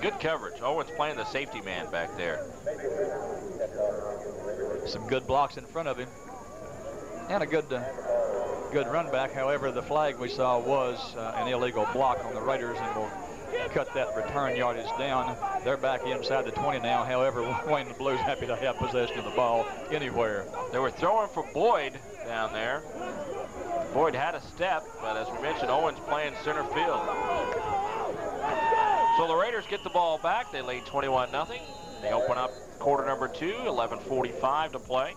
Good coverage. Owens playing the safety man back there.
Some good blocks in front of him. And a good run back. However, the flag we saw was an illegal block on the Raiders, and will cut that return yardage down. They're back inside the 20 now. However, Wayne Blue's happy to have possession of the ball anywhere.
They were throwing for Boyd down there. Boyd had a step, but as we mentioned, Owens playing center field. So the Raiders get the ball back. They lead 21-0. They open up quarter number 2, 11:45 to play.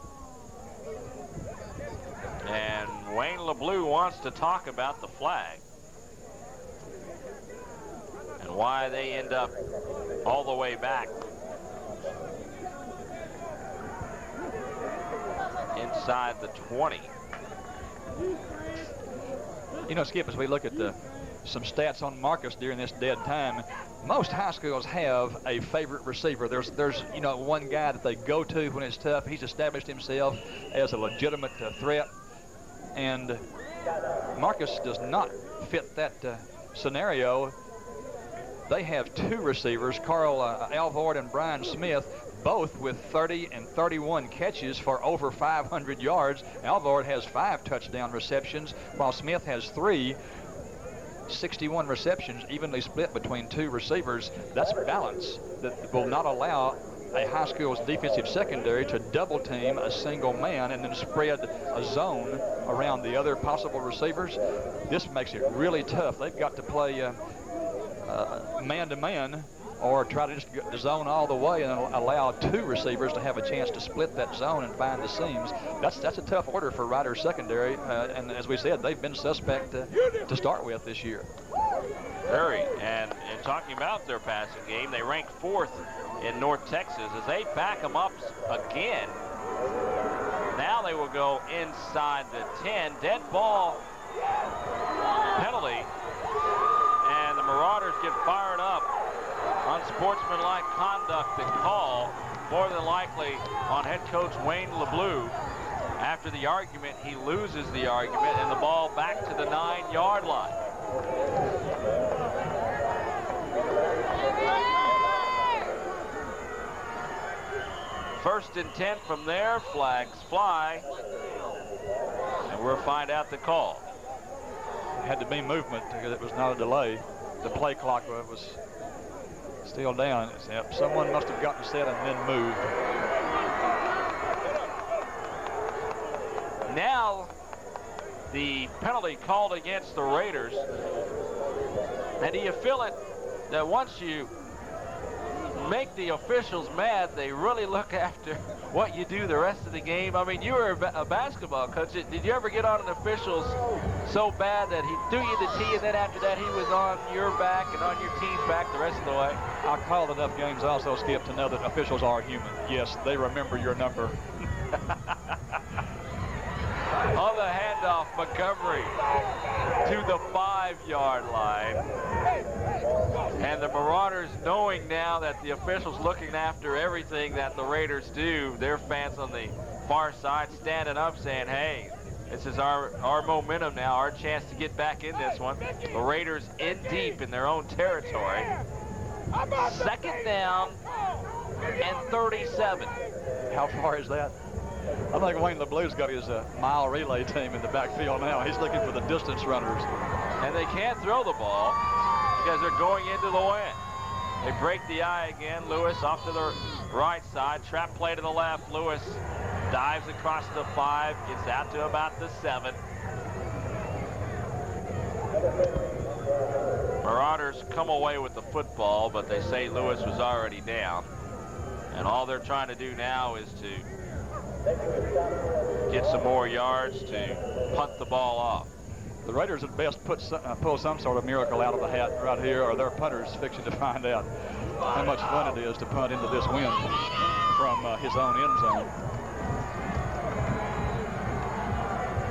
And Wayne LeBlue wants to talk about the flag and why they end up all the way back inside the 20.
You know, Skip, as we look at some stats on Marcus during this dead time, most high schools have a favorite receiver. There's you know, one guy that they go to when it's tough. He's established himself as a legitimate threat, and Marcus does not fit that scenario. They have 2 receivers, Carl Alvord and Brian Smith, both with 30 and 31 catches for over 500 yards. Alvord has 5 touchdown receptions, while Smith has 3. 61 receptions, evenly split between 2 receivers. That's balance that will not allow a high school's defensive secondary to double team a single man and then spread a zone around the other possible receivers. This makes it really tough. They've got to play man-to-man or try to just get the zone all the way and allow 2 receivers to have a chance to split that zone and find the seams. That's a tough order for Rider's secondary, and as we said, they've been suspect to start with this year.
Very, and talking about their passing game, they rank 4th in North Texas as they back them up again. Now they will go inside the 10. Dead ball penalty, and the Marauders get fired up. Unsportsmanlike conduct and call, more than likely on head coach Wayne LeBlue. After the argument, he loses the argument, and the ball back to the 9-yard line. First and 10 from there. Flags fly. And we'll find out the call.
Had to be movement because it was not a delay. The play clock was still down. Yep, someone must have gotten set and then moved.
Now the penalty called against the Raiders. And do you feel it that once you make the officials mad, they really look after what you do the rest of the game? I mean, you were a basketball coach. Did you ever get on an official so bad that he threw you the tee, and then after that he was on your back and on your team's back the rest of the way?
I called enough games also, Skip, to know that officials are human. Yes, they remember your number.
On the handoff, Montgomery to the 5-yard line. And the Marauders, knowing now that the officials looking after everything that the Raiders do, their fans on the far side standing up saying, hey, this is our momentum now, our chance to get back in this one. The Raiders in deep in their own territory. Second down and 37.
How far is that? I think Wayne LeBlue's got his mile relay team in the backfield now. He's looking for the distance runners.
And they can't throw the ball because they're going into the wind. They break the eye again. Lewis off to the right side. Trap play to the left. Lewis dives across the 5, gets out to about the 7. Marauders come away with the football, but they say Lewis was already down. And all they're trying to do now is to get some more yards to punt the ball off.
The Raiders at best pull some sort of miracle out of the hat right here, or their punters fixing to find out how much fun it is to punt into this wind from his own end zone.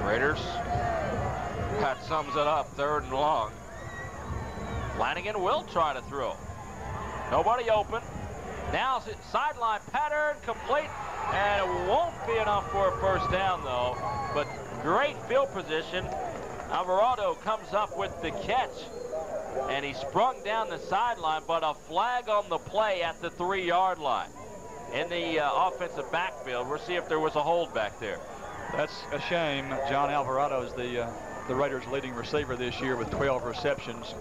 Raiders, that sums it up, 3rd and long. Flanagan will try to throw. Nobody open. Now sideline pattern complete, and it won't be enough for a first down though, but great field position. Alvarado comes up with the catch, and he sprung down the sideline, but a flag on the play at the 3-yard line. In the offensive backfield, we'll see if there was a hold back there.
That's a shame. John Alvarado is the Raiders' leading receiver this year with 12 receptions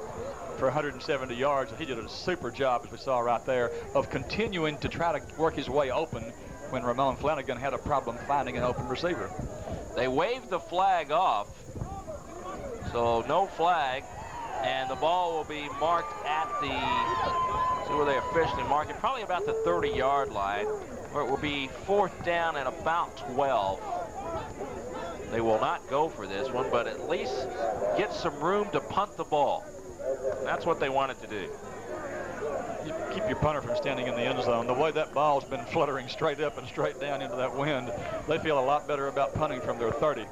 for 170 yards. He did a super job, as we saw right there, of continuing to try to work his way open when Ramon Flanagan had a problem finding an open receiver.
They waved the flag off, so no flag, and the ball will be marked at the, see where they officially mark it, probably about the 30-yard line, where it will be 4th down and about 12. They will not go for this one, but at least get some room to punt the ball. That's what they wanted to do.
You keep your punter from standing in the end zone. The way that ball's been fluttering straight up and straight down into that wind, they feel a lot better about punting from their 30.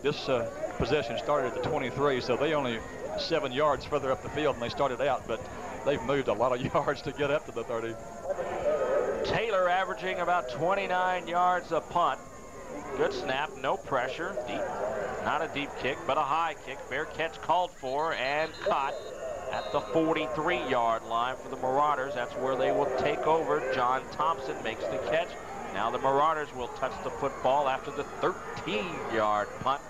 This possession started at the 23, so they only 7 yards further up the field than they started out, but they've moved a lot of yards to get up to the 30.
Taylor averaging about 29 yards a punt. Good snap, no pressure. Deep, not a deep kick, but a high kick. Fair catch called for and caught at the 43-yard line for the Marauders. That's where they will take over. John Thompson makes the catch. Now the Marauders will touch the football after the 13-yard punt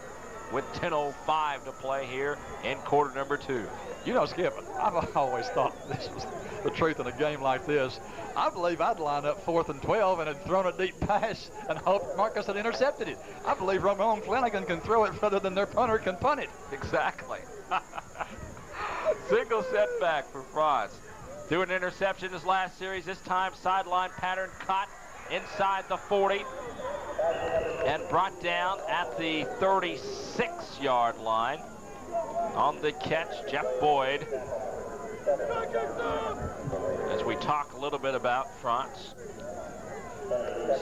with 10:05 to play here in quarter number 2.
You know, Skip, I've always thought this was the truth in a game like this. I believe I'd line up 4th and 12 and had thrown a deep pass and hoped Marcus had intercepted it. I believe Ramon Flanagan can throw it further than their punter can punt it.
Exactly. Single setback for Franz. Threw an interception his last series. This time sideline pattern caught inside the 40 and brought down at the 36-yard line. On the catch, Jeff Boyd. As we talk a little bit about Franz.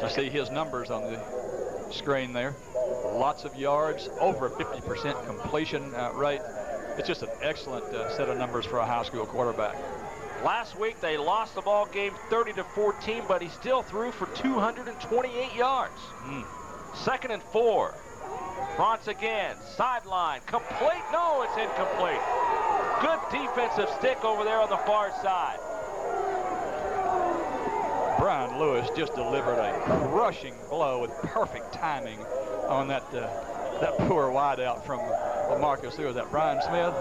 You see his numbers on the screen there. Lots of yards, over a 50% completion rate. It's just an excellent set of numbers for a high school quarterback.
Last week they lost the ball game 30-14, but he still threw for 228 yards. 2nd and 4. Franz again, sideline, complete, no, it's incomplete. Good defensive stick over there on the far side.
Brian Lewis just delivered a crushing blow with perfect timing on that poor wideout from Marcus. Who was that? Brian Smith.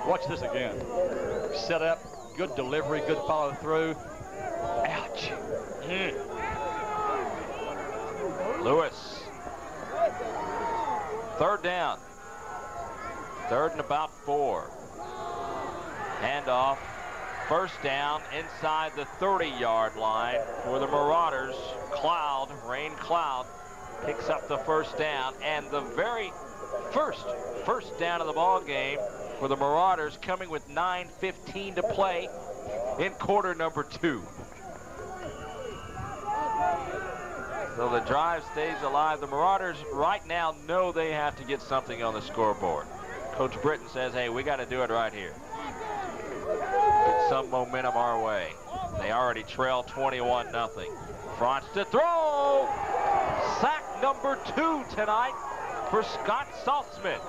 Watch this again. Set up, good delivery, good follow through. Ouch.
Lewis. Third down. Third and about 4. Handoff. First down inside the 30-yard line for the Marauders. Cloud, Rain Cloud, picks up the first down, and the very first down of the ball game for the Marauders, coming with 9:15 to play in quarter number 2. So the drive stays alive. The Marauders right now know they have to get something on the scoreboard. Coach Britton says, hey, we got to do it right here. Get some momentum our way. They already trail 21-0. Franz to throw. Sack number 2 tonight for Scott Saltzman.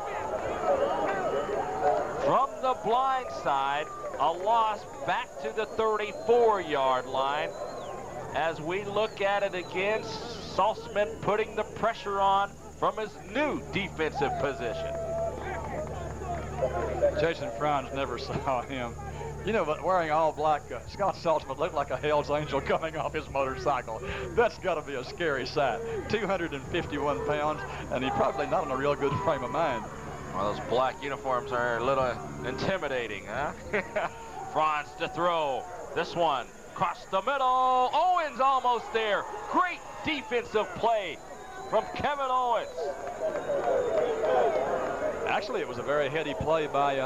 From the blind side, a loss back to the 34-yard line. As we look at it again, Saltzman putting the pressure on from his new defensive position.
Jason Franz never saw him. You know, but wearing all black, Scott Saltzman looked like a Hell's Angel coming off his motorcycle. That's got to be a scary sight. 251 pounds, and he's probably not in a real good frame of mind.
Well, those black uniforms are a little intimidating, huh? Franz to throw. This one across the middle. Owens almost there. Great defensive play from Kevin Owens.
Actually, it was a very heady play by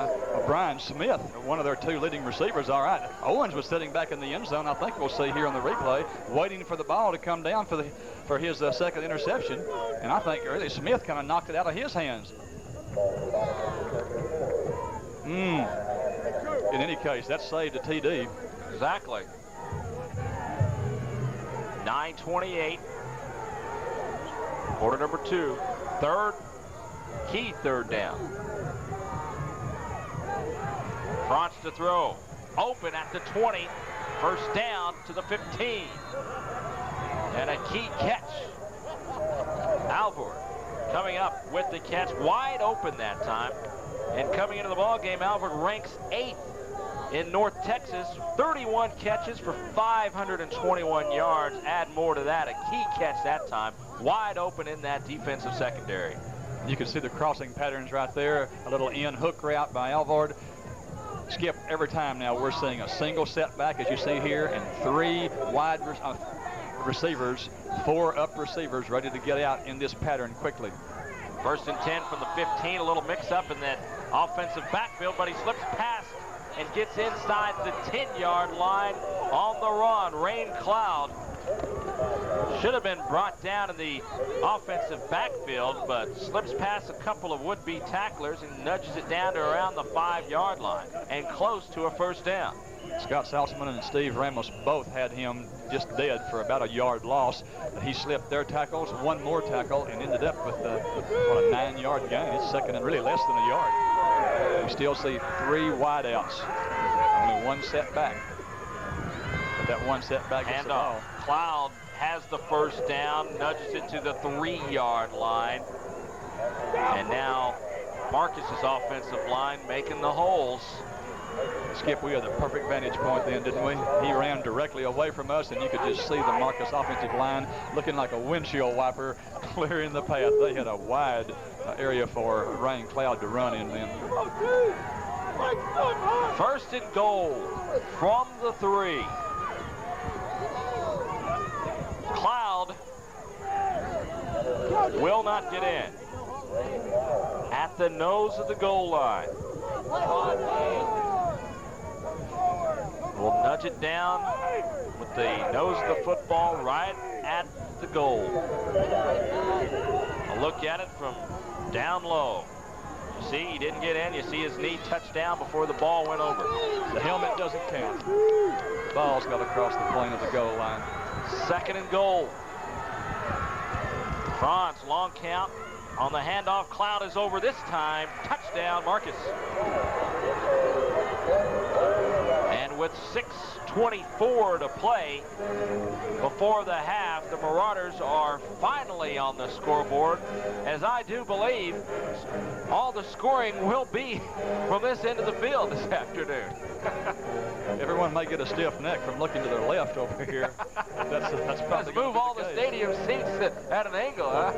Brian Smith, one of their 2 leading receivers. All right, Owens was sitting back in the end zone. I think we'll see here on the replay, waiting for the ball to come down for his second interception. And I think really Smith kind of knocked it out of his hands. In any case, that saved a TD.
Exactly. 9:28. Quarter number 2. Key third down. Franz to throw. Open at the 20. First down to the 15. And a key catch. Alvord coming up with the catch. Wide open that time. And coming into the ball game, Alvord ranks 8th in North Texas. 31 catches for 521 yards. Add more to that. A key catch that time. Wide open in that defensive secondary.
You can see the crossing patterns right there. A little in hook route by Alvord. Skip, every time now we're seeing a single setback, as you see here, and 3 wide receivers, 4 up receivers ready to get out in this pattern quickly.
First and 10 from the 15. A little mix-up in that offensive backfield, but he slips past and gets inside the 10-yard line on the run. Rain Cloud should have been brought down in the offensive backfield, but slips past a couple of would-be tacklers and nudges it down to around the 5-yard line and close to a first down.
Scott Saltzman and Steve Ramos both had him just dead for about a yard loss. He slipped their tackles, 1 more tackle, and ended up with a 9-yard gain. It's second and really less than a yard. We still see 3 wideouts, only 1 setback. But that 1 setback gets the ball.
Cloud has the first down, nudges it to the 3-yard line. And now Marcus's offensive line making the holes.
Skip, we had the perfect vantage point then, didn't we? He ran directly away from us, and you could just see the Marcus offensive line looking like a windshield wiper clearing the path. They had a wide area for Rain Cloud to run in then.
First and goal from the 3. Cloud will not get in. At the nose of the goal line. We'll nudge it down with the nose of the football right at the goal. A look at it from down low. You see, he didn't get in. You see his knee touch down before the ball went over.
The helmet doesn't count. The ball's got across the plane of the goal line.
Second and goal. Franz, long count. On the handoff, Cloud is over this time. Touchdown, Marcus. And with 6:24 to play before the half. The Marauders are finally on the scoreboard, as I do believe all the scoring will be from this end of the field this afternoon.
Everyone may get a stiff neck from looking to their left over here. That's
Let's
probably
move all the stadium seats at an angle, huh?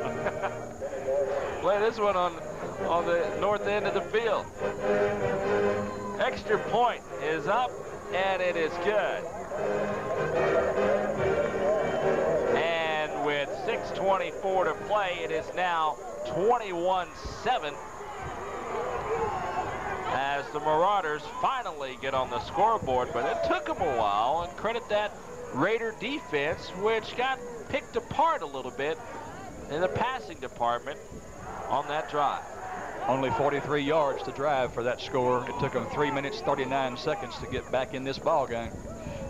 Play this one on the north end of the field. Extra point is up, and it is good. And with 6:24 to play, it is now 21-7. As the Marauders finally get on the scoreboard, but it took them a while, and credit that Raider defense, which got picked apart a little bit in the passing department on that drive.
Only 43 yards to drive for that score. It took them 3 minutes, 39 seconds to get back in this ball game.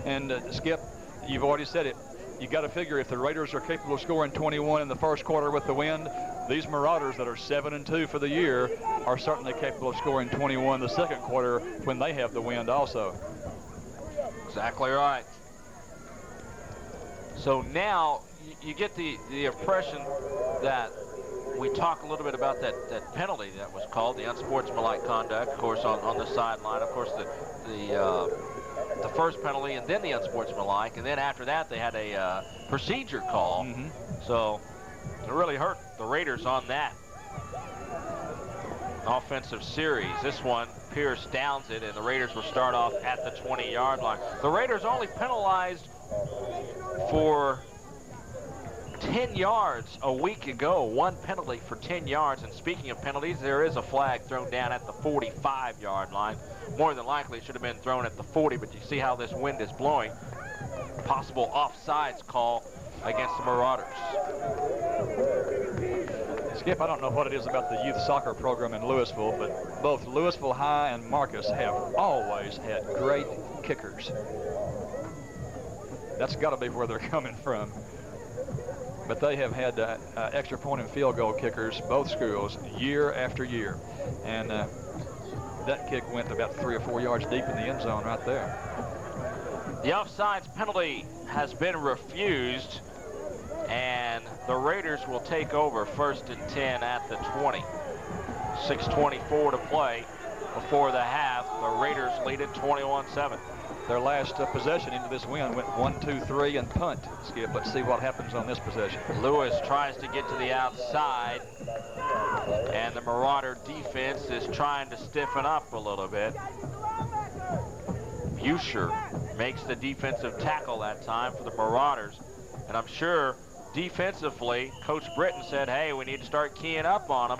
And Skip, you've already said it. You got to figure if the Raiders are capable of scoring 21 in the first quarter with the wind, these Marauders that are 7-2 for the year are certainly capable of scoring 21 the second quarter when they have the wind also.
Exactly right. So now you get the impression that we talk a little bit about that penalty that was called, the unsportsmanlike conduct, of course, on the sideline. Of course, the first penalty and then the unsportsmanlike, and then after that they had a procedure call. So it really hurt the Raiders on that offensive series. This one, Pierce downs it, and the Raiders will start off at the 20-yard line. The Raiders only penalized for 10 yards a week ago, one penalty for 10 yards. And speaking of penalties, there is a flag thrown down at the 45-yard line. More than likely, it should have been thrown at the 40, but you see how this wind is blowing. Possible offsides call against the Marauders.
Skip, I don't know what it is about the youth soccer program in Louisville, but both Louisville High and Marcus have always had great kickers. That's got to be where they're coming from. But they have had extra point and field goal kickers, both schools, year after year. And that kick went about 3 or 4 yards deep in the end zone right there.
The offsides penalty has been refused, and the Raiders will take over 1st and 10 at the 20. 6:24 to play before the half. The Raiders lead it 21-7.
Their last possession into this win went 1-2-3 and punt. Skip, let's see what happens on this possession.
Lewis tries to get to the outside, and the Marauder defense is trying to stiffen up a little bit. Buscher makes the defensive tackle that time for the Marauders, and I'm sure defensively, Coach Britton said, hey, we need to start keying up on them.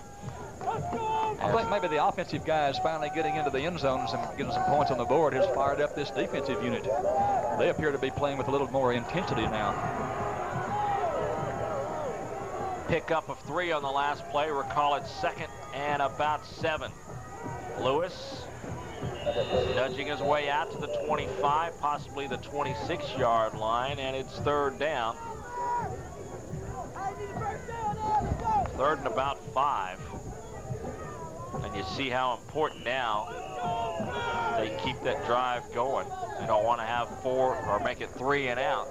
I think maybe the offensive guys finally getting into the end zones and getting some points on the board has fired up this defensive unit. They appear to be playing with a little more intensity now.
Pickup of 3 on the last play. Recall it 2nd and about 7. Lewis nudging his way out to the 25, possibly the 26-yard line, and it's 3rd down. 3rd and about 5. And you see how important now they keep that drive going. They don't want to have 4 or make it 3 and out.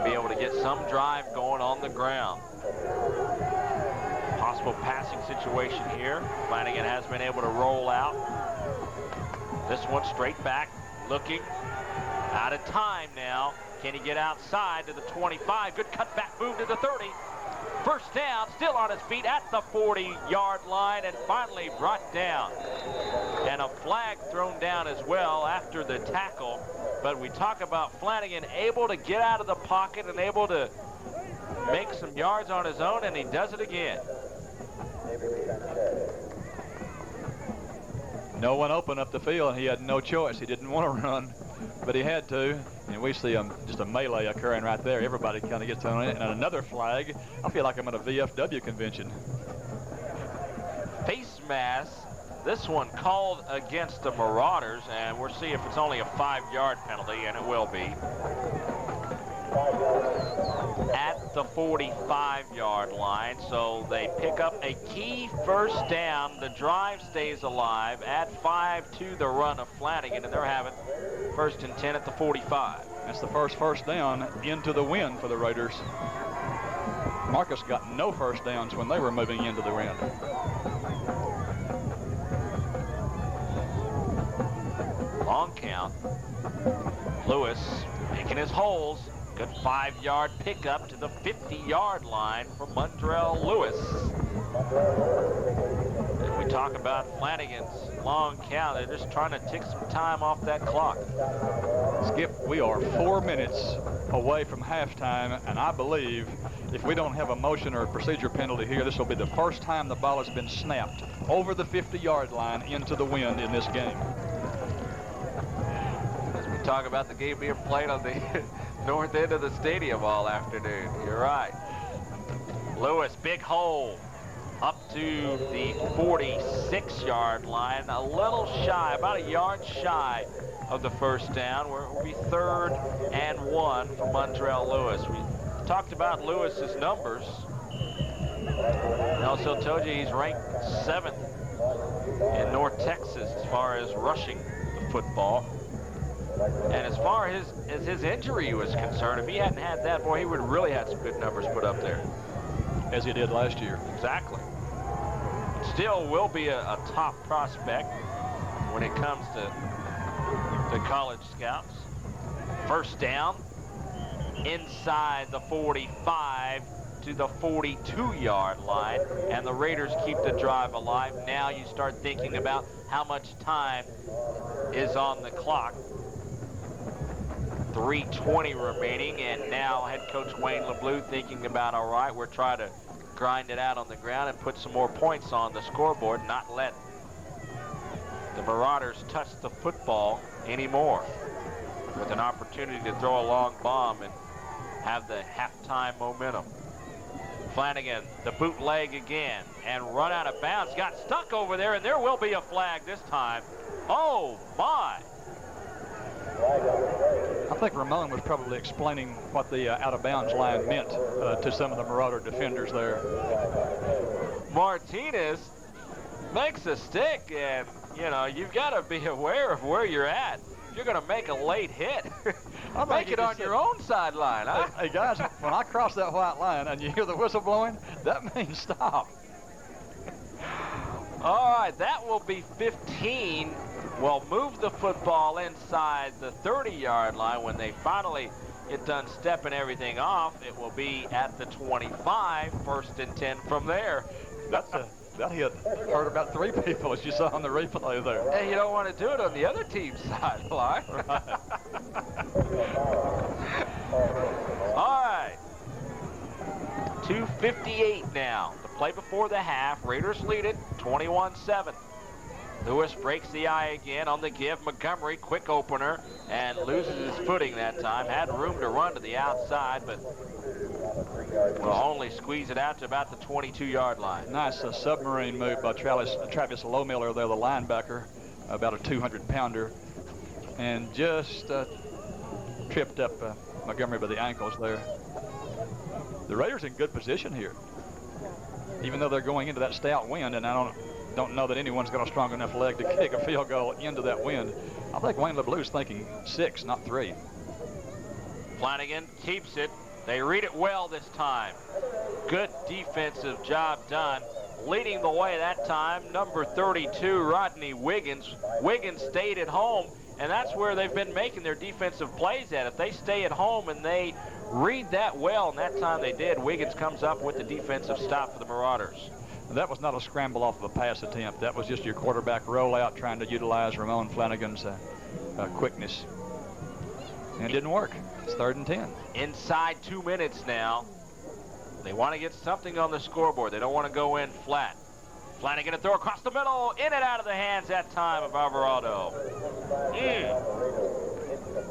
Be able to get some drive going on the ground. Possible passing situation here. Flanagan has been able to roll out. This one straight back, looking out of time now. Can he get outside to the 25? Good cutback move to the 30. 1st down, still on his feet at the 40-yard line, and finally brought down. And a flag thrown down as well after the tackle. But we talk about Flanagan able to get out of the pocket and able to make some yards on his own, and he does it again.
No one open up the field, and he had no choice. He didn't want to run, but he had to. And we see just a melee occurring right there. Everybody kind of gets on it. And another flag. I feel like I'm at a VFW convention.
Face mask. This one called against the Marauders, and we'll see if it's only a 5-yard penalty, and it will be. At the 45-yard line, so they pick up a key 1st down. The drive stays alive. Add 5 to the run of Flanagan, and they're having First and 10 at the 45.
That's the first down into the wind for the Raiders. Marcus got no first downs when they were moving into the wind.
Long count. Lewis making his holes. Good 5-yard pickup to the 50-yard line for Mundrell Lewis. And we talk about Flanagan's long count. They're just trying to tick some time off that clock.
Skip, we are 4 minutes away from halftime, and I believe if we don't have a motion or a procedure penalty here, this will be the first time the ball has been snapped over the 50-yard line into the wind in this game.
As we talk about the game being played on the north end of the stadium all afternoon. You're right. Lewis, big hole up to the 46-yard line, a little shy, about a yard shy of the first down, where it will be 3rd and 1 for Mundrell Lewis. We talked about Lewis's numbers. I also told you he's ranked 7th in North Texas as far as rushing the football. And as far as his injury was concerned, if he hadn't had that, boy, he would have really had some good numbers put up there.
As he did last year.
Exactly. Still will be a top prospect when it comes to college scouts. First down inside the 45 to the 42-yard line, and the Raiders keep the drive alive. Now you start thinking about how much time is on the clock. 3:20 remaining, and now head coach Wayne LeBleu thinking about, all right, we're trying to grind it out on the ground and put some more points on the scoreboard, not let the Marauders touch the football anymore, with an opportunity to throw a long bomb and have the halftime momentum. Flanagan, the bootleg again, and run out of bounds. Got stuck over there, and there will be a flag this time. Oh, my.
I think Ramon was probably explaining what the out-of-bounds line meant to some of the Marauder defenders there.
Martinez makes a stick, and, you know, you've got to be aware of where you're at. You're going to make a late hit. Make it on your own sideline, huh?
Hey, guys, when I cross that white line and you hear the whistle blowing, that means stop.
All right, that will be 15. Well, move the football inside the 30-yard line. When they finally get done stepping everything off, it will be at the 25, 1st and 10 from there.
That hit hurt about 3 people, as you saw on the replay there.
And you don't want to do it on the other team's sideline.
Right.
All right. 2:58 now. The play before the half. Raiders lead it 21-7. Lewis breaks the eye again on the give. Montgomery, quick opener, and loses his footing that time. Had room to run to the outside, but will only squeeze it out to about the 22-yard line.
Nice submarine move by Travis Lowmiller there, the linebacker, about a 200-pounder, and just tripped up Montgomery by the ankles there. The Raiders in good position here, even though they're going into that stout wind, and I don't know that anyone's got a strong enough leg to kick a field goal into that wind. I think Wayne LeBleu's thinking 6, not 3.
Flanagan keeps it. They read it well this time. Good defensive job done. Leading the way that time, number 32, Rodney Wiggins. Wiggins stayed at home, and that's where they've been making their defensive plays at. If they stay at home and they read that well, and that time they did, Wiggins comes up with the defensive stop for the Marauders.
That was not a scramble off of a pass attempt. That was just your quarterback rollout trying to utilize Ramon Flanagan's quickness. And it didn't work. It's 3rd and 10.
Inside 2 minutes now. They want to get something on the scoreboard. They don't want to go in flat. Flanagan to throw across the middle. In and out of the hands that time of Alvarado.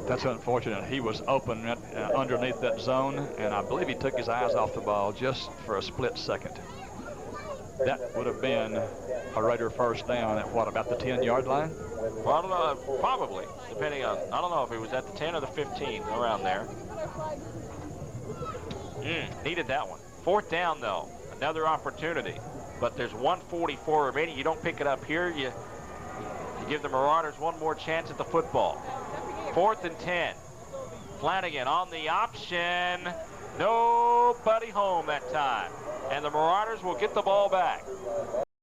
That's unfortunate. He was open underneath that zone, and I believe he took his eyes off the ball just for a split second. That would have been a Raider first down at what, about the 10-yard line?
Well, probably, depending on, I don't know if he was at the 10 or the 15, around there. Needed that one. 4th down, though. Another opportunity. But there's 1:44 remaining. You don't pick it up here. You give the Marauders one more chance at the football. 4th and 10. Flanagan on the option. Nobody home that time. And the Marauders will get the ball back.